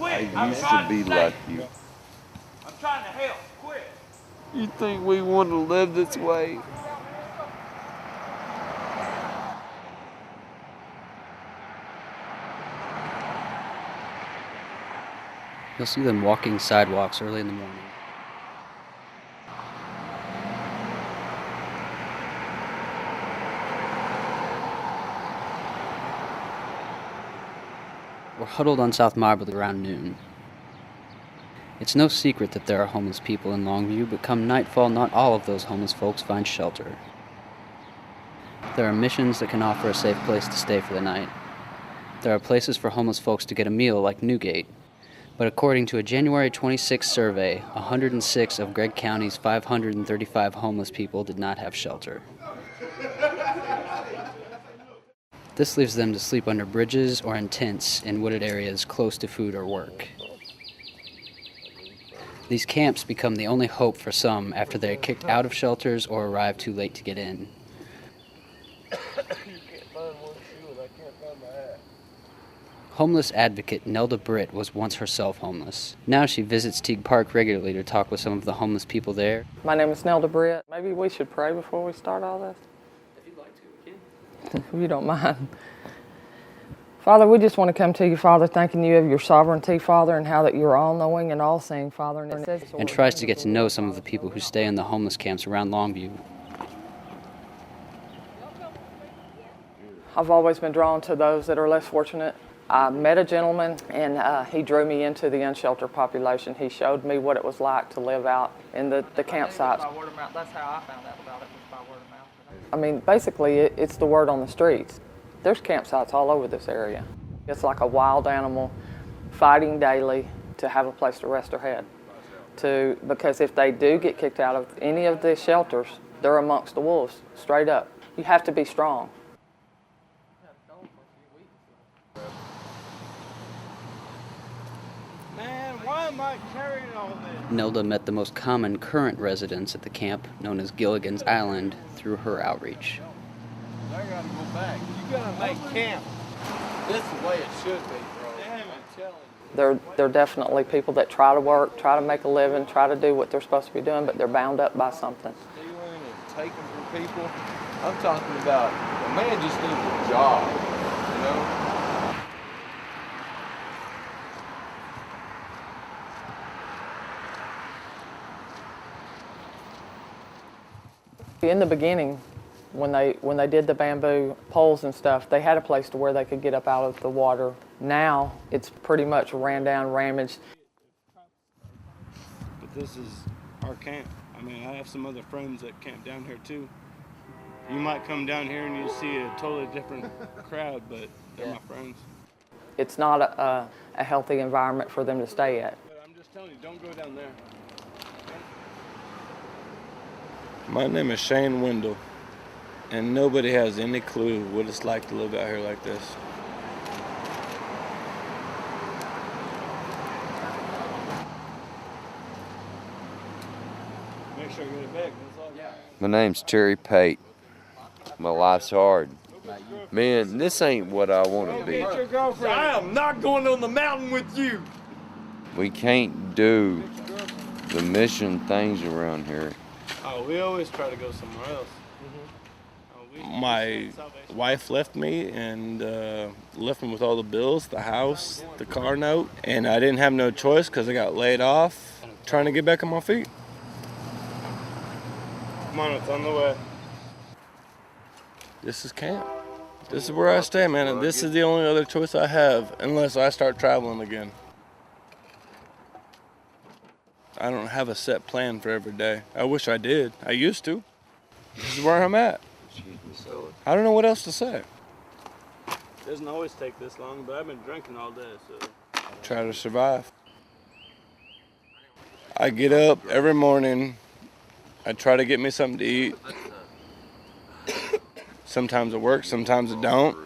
I used to be like you. I'm trying to help. Quit. You think we want to live this way? You'll see them walking sidewalks early in the morning. We're huddled on South Marble around noon. It's no secret that there are homeless people in Longview, but come nightfall, not all of those homeless folks find shelter. There are missions that can offer a safe place to stay for the night. There are places for homeless folks to get a meal like Newgate. But according to a January 26 survey, 106 of Gregg County's 535 homeless people did not have shelter. This leaves them to sleep under bridges or in tents in wooded areas close to food or work. These camps become the only hope for some after they are kicked out of shelters or arrive too late to get in. Homeless advocate Nelda Britt was once herself homeless. Now she visits Teague Park regularly to talk with some of the homeless people there. My name is Nelda Britt. Maybe we should pray before we start all this? If you'd like to, we can. If you don't mind. Father, we just want to come to you, Father, thanking you of your sovereignty, Father, and how that you're all-knowing and all-seeing, Father. And tries to get to know some of the people who stay in the homeless camps around Longview. I've always been drawn to those that are less fortunate. I met a gentleman, and he drew me into the unsheltered population. He showed me what it was like to live out in the campsites. By word of mouth. That's how I found out about it, was by word of mouth. I mean, basically, it's the word on the streets. There's campsites all over this area. It's like a wild animal fighting daily to have a place to rest their head. Because if they do get kicked out of any of the shelters, they're amongst the wolves, straight up. You have to be strong. Man, why am I carrying all this? Nelda met the most common current residents at the camp, known as Gilligan's Island, through her outreach. I gotta go back. You gotta make camp. This is the way it should be, bro. Damn, I'm telling you. They're definitely people that try to work, try to make a living, try to do what they're supposed to be doing, but they're bound up by something. Stealing and taking from people. I'm talking about the man just needs a job, you know? In the beginning, when they did the bamboo poles and stuff, they had a place to where they could get up out of the water. Now it's pretty much ran down, ramaged. But this is our camp. I mean, I have some other friends that camp down here too. You might come down here and you see a totally different crowd, but they're my friends. It's not a healthy environment for them to stay at. But I'm just telling you, don't go down there. My name is Shane Wendell, and nobody has any clue what it's like to live out here like this. Make sure you get it back. That's all. My name's Terry Pate. My life's hard. Man, this ain't what I want to be. I am not going on the mountain with you. We can't do the mission things around here. Oh, we always try to go somewhere else. My wife left me and left me with all the bills, the house, the car note, and I didn't have no choice because I got laid off trying to get back on my feet. Come on, it's on the way. This is camp. This is where I stay, man, and this is the only other choice I have unless I start traveling again. I don't have a set plan for every day. I wish I did. I used to. This is where I'm at. I don't know what else to say. It doesn't always take this long, but I've been drinking all day, so. Try to survive. I get up every morning. I try to get me something to eat. Sometimes it works, sometimes it don't.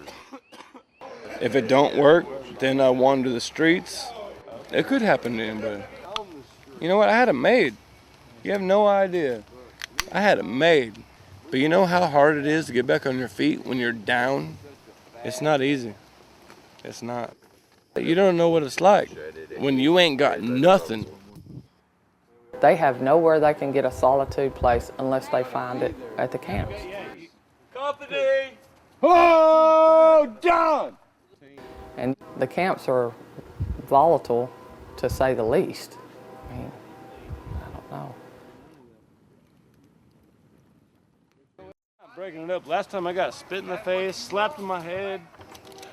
If it don't work, then I wander the streets. It could happen to anybody. You know what? I had it made. You have no idea. I had it made. But you know how hard it is to get back on your feet when you're down? It's not easy. It's not. You don't know what it's like when you ain't got nothing. They have nowhere they can get a solitude place unless they find it at the camps. Company! Oh, John! And the camps are volatile, to say the least. I mean, I don't know. I'm breaking it up. Last time I got spit in the face, slapped in my head.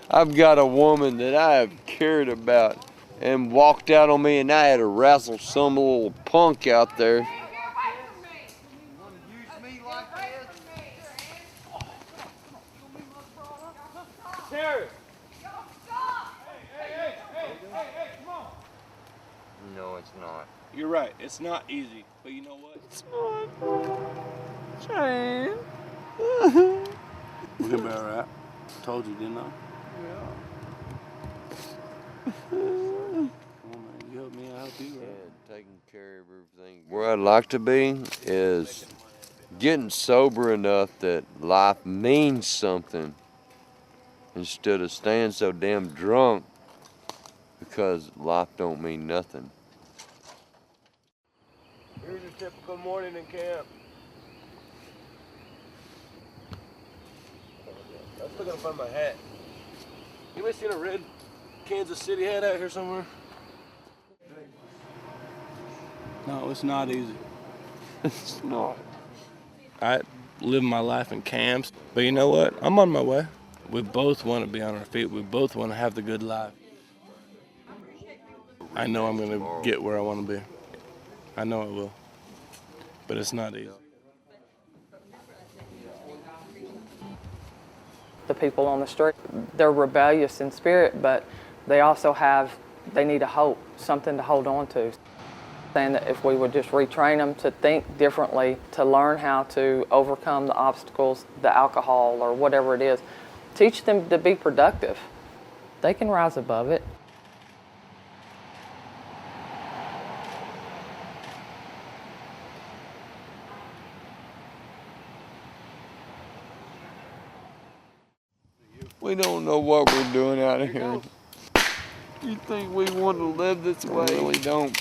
I've got a woman that I have cared about and walked out on me, and I had to wrestle some little punk out there. No, it's not. You're right. It's not easy, but you know what? It's not. Shane. We're gonna be alright. Told you, didn't I? Come on, man. You help me, I help you. Right? Yeah, taking care of everything. Where I'd like to be is getting sober enough that life means something instead of staying so damn drunk because life don't mean nothing. Here's a typical morning in camp. I still gotta find my hat. Anybody seen a red Kansas City hat out here somewhere? No, it's not easy. It's not. I live my life in camps, but you know what? I'm on my way. We both want to be on our feet. We both want to have the good life. I know I'm going to get where I want to be. I know I will. But it's not easy. The people on the street, they're rebellious in spirit, but they also they need a hope, something to hold on to. Saying that if we would just retrain them to think differently, to learn how to overcome the obstacles, the alcohol or whatever it is, teach them to be productive. They can rise above it. We don't know what we're doing out here. You think we want to live this We way? really don't.